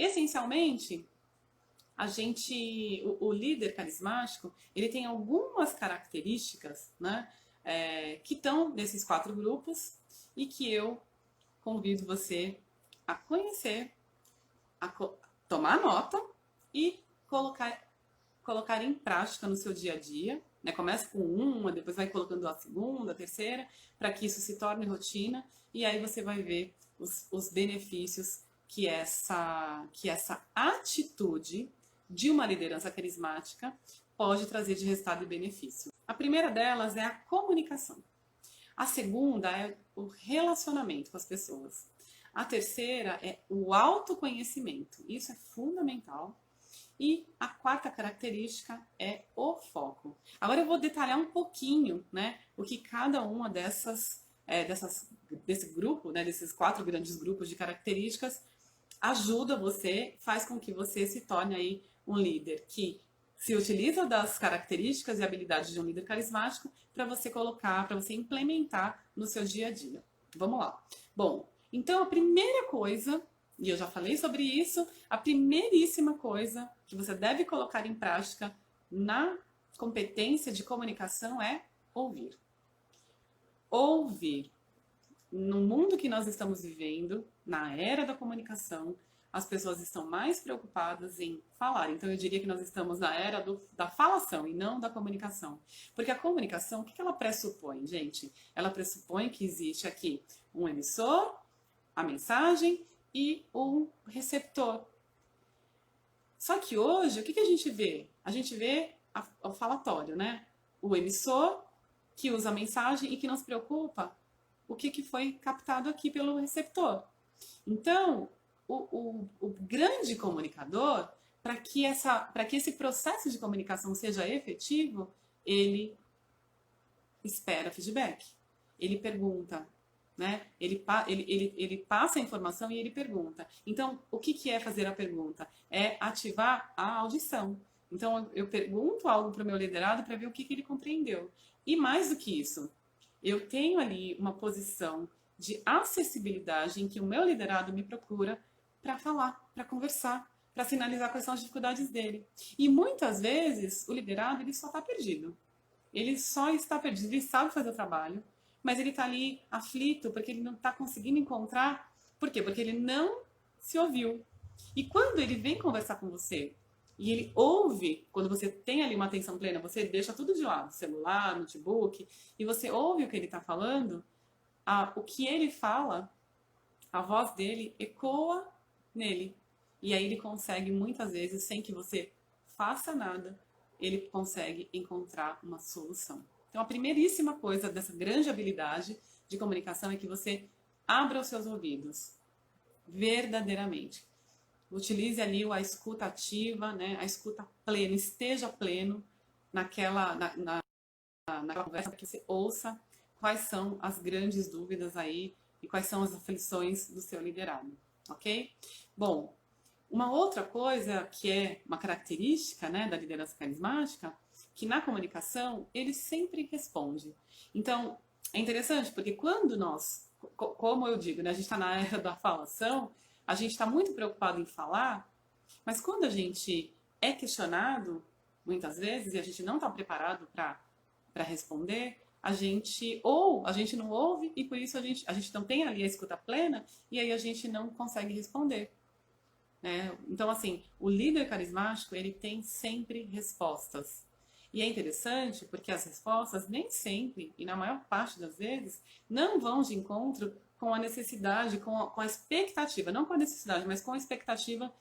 essencialmente, o líder carismático, ele tem algumas características, né, que estão nesses 4 grupos e que eu convido você a conhecer, tomar nota e colocar em prática no seu dia a dia. Né? Começa com uma, depois vai colocando a segunda, a terceira, para que isso se torne rotina e aí você vai ver os benefícios que essa atitude de uma liderança carismática pode trazer de resultado e benefício. A primeira delas é a comunicação. A segunda é o relacionamento com as pessoas. A terceira é o autoconhecimento. Isso é fundamental. E a quarta característica é o foco. Agora eu vou detalhar um pouquinho, né, o que cada uma desse grupo, né, desses 4 grandes grupos de características ajuda você, faz com que você se torne aí um líder que se utiliza das características e habilidades de um líder carismático para você colocar, para você implementar no seu dia a dia. Vamos lá. Bom, então a primeira coisa, e eu já falei sobre isso, a primeiríssima coisa que você deve colocar em prática na competência de comunicação é ouvir. Ouvir. No mundo que nós estamos vivendo, na era da comunicação, as pessoas estão mais preocupadas em falar. Então, eu diria que nós estamos na era da falação e não da comunicação. Porque a comunicação, o que ela pressupõe, gente? Ela pressupõe que existe aqui um emissor, a mensagem e um receptor. Só que hoje, o que a gente vê? A gente vê o falatório, né? O emissor que usa a mensagem e que não se preocupa o que foi captado aqui pelo receptor. Então, o grande comunicador, para que esse processo de comunicação seja efetivo, ele espera feedback. Ele pergunta, né? Ele passa a informação e ele pergunta. Então, o que é fazer a pergunta? É ativar a audição. Então, eu pergunto algo para o meu liderado para ver o que ele compreendeu. E mais do que isso, eu tenho ali uma posição de acessibilidade em que o meu liderado me procura para falar, para conversar, para sinalizar quais são as dificuldades dele. E muitas vezes o liderado ele só está perdido. Ele só está perdido, ele sabe fazer o trabalho, mas ele está ali aflito porque ele não está conseguindo encontrar. Por quê? Porque ele não se ouviu. E quando ele vem conversar com você e ele ouve, quando você tem ali uma atenção plena, você deixa tudo de lado, celular, notebook, e você ouve o que ele está falando, o que ele fala, a voz dele ecoa nele. E aí ele consegue, muitas vezes, sem que você faça nada, ele consegue encontrar uma solução. Então, a primeiríssima coisa dessa grande habilidade de comunicação é que você abra os seus ouvidos, verdadeiramente. Utilize ali a escuta ativa, né? A escuta plena, esteja pleno naquela conversa, que você ouça quais são as grandes dúvidas aí e quais são as aflições do seu liderado, ok? Bom, uma outra coisa que é uma característica, né, da liderança carismática, que na comunicação ele sempre responde. Então, é interessante porque quando nós, como eu digo, né, a gente está na era da falação, a gente está muito preocupado em falar, mas quando a gente é questionado, muitas vezes, e a gente não está preparado para responder, a gente não ouve e por isso a gente não tem ali a escuta plena e aí a gente não consegue responder. Né? Então, assim, o líder carismático, ele tem sempre respostas. E é interessante porque as respostas nem sempre, e na maior parte das vezes, não vão de encontro com a necessidade, com a expectativa, não com a necessidade, mas com a expectativa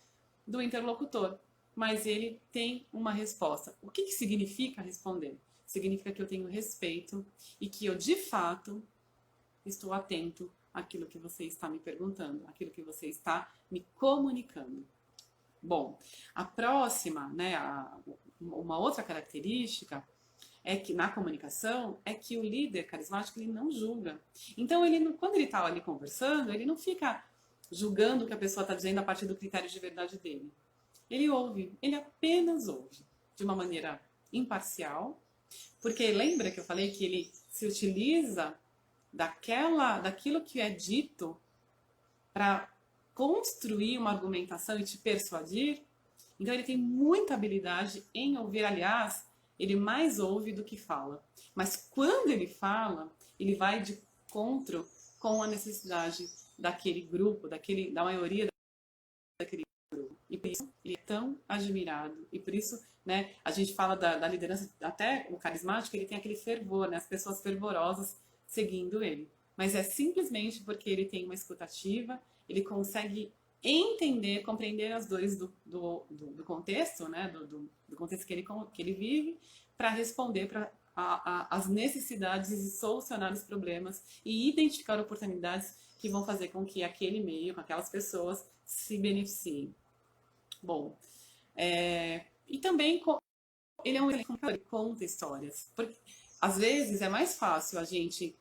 do interlocutor. Mas ele tem uma resposta. O que significa responder? Significa que eu tenho respeito e que eu, de fato, estou atento àquilo que você está me perguntando, àquilo que você está me comunicando. Bom, a próxima, né, uma outra característica é que na comunicação é que o líder carismático ele não julga. Então quando ele está ali conversando, ele não fica julgando o que a pessoa está dizendo a partir do critério de verdade dele. Ele ouve, ele apenas ouve de uma maneira imparcial, porque lembra que eu falei que ele se utiliza daquilo que é dito para construir uma argumentação e te persuadir. Então ele tem muita habilidade em ouvir, aliás, ele mais ouve do que fala. Mas quando ele fala, ele vai de encontro com a necessidade daquele grupo, da maioria daquele grupo. E por isso ele é tão admirado. E por isso, né, a gente fala da liderança, até o carismático, ele tem aquele fervor, né, as pessoas fervorosas seguindo ele. Mas é simplesmente porque ele tem uma escutativa, ele consegue entender, compreender as dores do contexto, né, do contexto que ele vive, para responder para as necessidades e solucionar os problemas e identificar oportunidades que vão fazer com que aquele meio, com aquelas pessoas, se beneficiem. Bom, e também ele é um contador, ele conta histórias. Porque às vezes é mais fácil a gente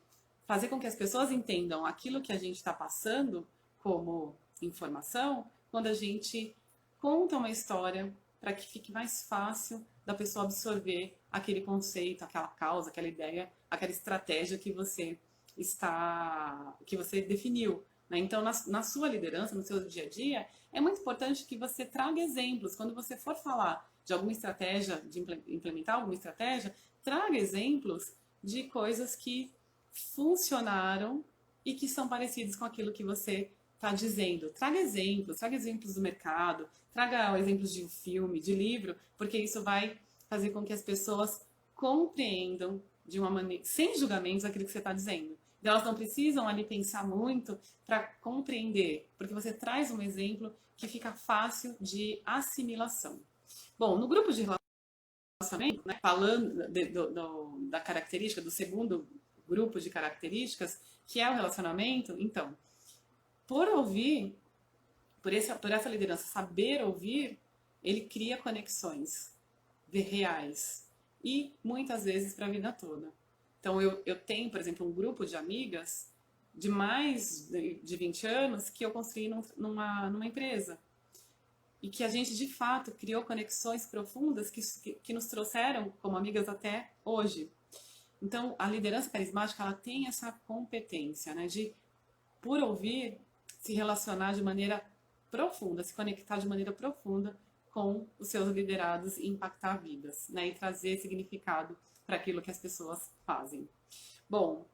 fazer com que as pessoas entendam aquilo que a gente está passando como informação quando a gente conta uma história para que fique mais fácil da pessoa absorver aquele conceito, aquela causa, aquela ideia, aquela estratégia que você definiu. Né? Então, na sua liderança, no seu dia a dia, é muito importante que você traga exemplos. Quando você for falar de alguma estratégia, de implementar alguma estratégia, traga exemplos de coisas que funcionaram e que são parecidos com aquilo que você está dizendo. Traga exemplos do mercado, traga exemplos de um filme, de livro, porque isso vai fazer com que as pessoas compreendam de uma maneira, sem julgamentos, aquilo que você está dizendo. Então, elas não precisam ali pensar muito para compreender, porque você traz um exemplo que fica fácil de assimilação. Bom, no grupo de relacionamento, né, falando da característica, do segundo grupo de características, que é o relacionamento, então, por ouvir, por essa liderança saber ouvir, ele cria conexões reais e muitas vezes para a vida toda. Então eu tenho, por exemplo, um grupo de amigas de mais de 20 anos que eu construí numa empresa e que a gente de fato criou conexões profundas que nos trouxeram como amigas até hoje. Então a liderança carismática, ela tem essa competência, né, de, por ouvir, se relacionar de maneira profunda, se conectar de maneira profunda com os seus liderados e impactar vidas, né? E trazer significado para aquilo que as pessoas fazem. Bom,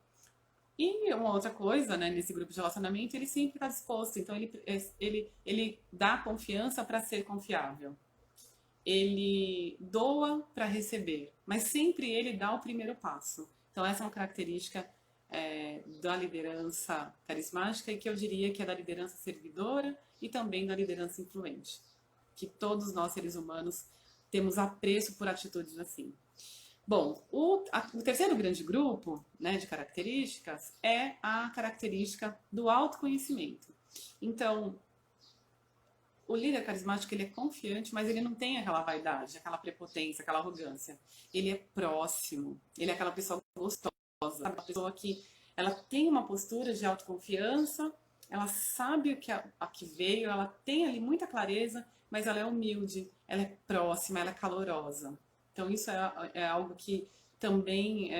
e uma outra coisa, né, nesse grupo de relacionamento, ele sempre está disposto, então ele dá confiança para ser confiável. Ele doa para receber, mas sempre ele dá o primeiro passo. Então essa é uma característica da liderança carismática e que eu diria que é da liderança servidora e também da liderança influente. Que todos nós, seres humanos, temos apreço por atitudes assim. Bom, o terceiro grande grupo, né, de características é a característica do autoconhecimento. Então, o líder carismático, ele é confiante, mas ele não tem aquela vaidade, aquela prepotência, aquela arrogância. Ele é próximo, ele é aquela pessoa gostosa, aquela pessoa que ela tem uma postura de autoconfiança, ela sabe a que veio, ela tem ali muita clareza, mas ela é humilde, ela é próxima, ela é calorosa. Então isso é algo que também,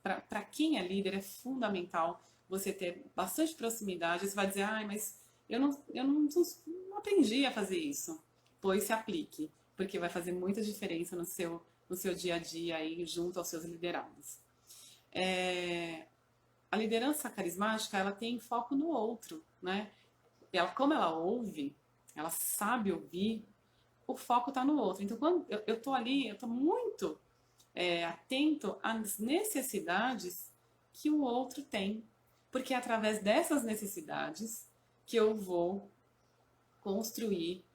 para quem é líder, é fundamental você ter bastante proximidade. Você vai dizer, mas eu não aprendi a fazer isso. Pois se aplique, porque vai fazer muita diferença no seu dia a dia aí, junto aos seus liderados. A liderança carismática, ela tem foco no outro, né? Como ela ouve, ela sabe ouvir, o foco está no outro. Então, quando eu estou ali, eu estou muito atento às necessidades que o outro tem. Porque é através dessas necessidades que eu vou construir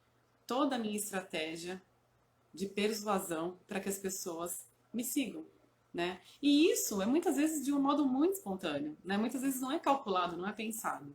toda a minha estratégia de persuasão para que as pessoas me sigam. Né? E isso é muitas vezes de um modo muito espontâneo, né? Muitas vezes não é calculado, não é pensado.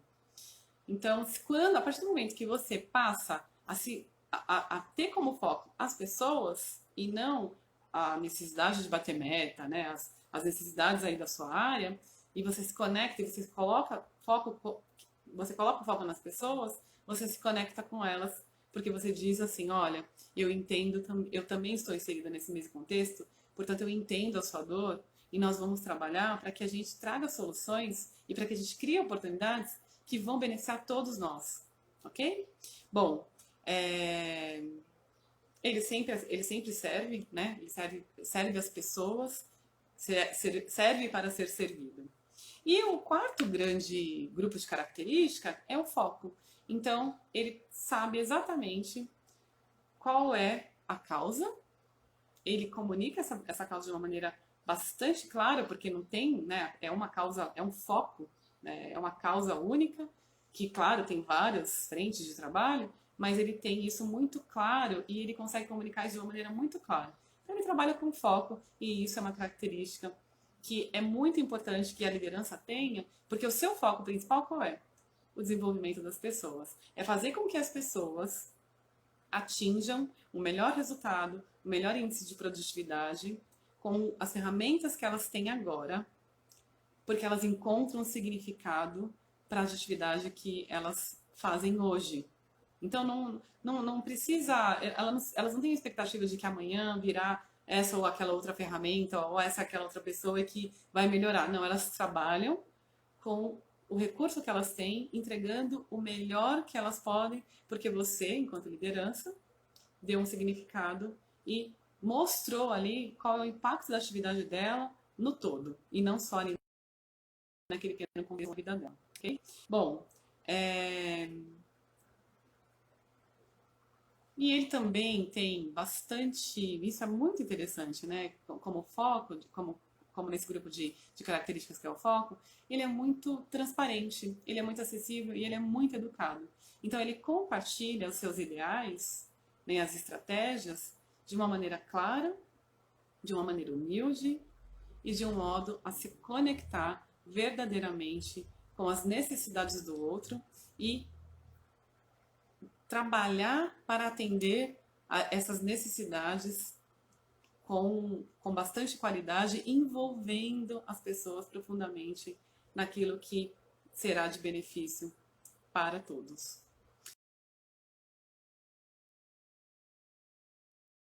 Então, a partir do momento que você passa a ter como foco as pessoas e não a necessidade de bater meta, né? As necessidades aí da sua área, e você se conecta e você coloca o foco nas pessoas, você se conecta com elas, porque você diz assim, olha, eu entendo, eu também estou inserida nesse mesmo contexto, portanto eu entendo a sua dor e nós vamos trabalhar para que a gente traga soluções e para que a gente crie oportunidades que vão beneficiar todos nós. ok? Bom, ele sempre serve, né? Ele serve as pessoas, serve para ser servido. E o quarto grande grupo de característica é o foco. Então, ele sabe exatamente qual é a causa, ele comunica essa causa de uma maneira bastante clara, porque não tem, né, é uma causa, é um foco, né, é uma causa única, que, claro, tem várias frentes de trabalho, mas ele tem isso muito claro e ele consegue comunicar isso de uma maneira muito clara. Então, ele trabalha com foco e isso é uma característica que é muito importante que a liderança tenha, porque o seu foco principal qual é? O desenvolvimento das pessoas. É fazer com que as pessoas atinjam o melhor resultado, o melhor índice de produtividade com as ferramentas que elas têm agora, porque elas encontram significado para a atividade que elas fazem hoje. Então não precisa, elas não têm expectativa de que amanhã virá essa ou aquela outra ferramenta ou essa ou aquela outra pessoa que vai melhorar. Não, elas trabalham com o recurso que elas têm, entregando o melhor que elas podem, porque você, enquanto liderança, deu um significado e mostrou ali qual é o impacto da atividade dela no todo, e não só ali naquele pequeno contexto da vida dela, ok? Bom, e ele também tem bastante, isso é muito interessante, né? Como foco, como nesse grupo de características que é o foco, ele é muito transparente, ele é muito acessível e ele é muito educado. Então ele compartilha os seus ideais, né, as estratégias, de uma maneira clara, de uma maneira humilde e de um modo a se conectar verdadeiramente com as necessidades do outro e trabalhar para atender a essas necessidades com bastante qualidade, envolvendo as pessoas profundamente naquilo que será de benefício para todos.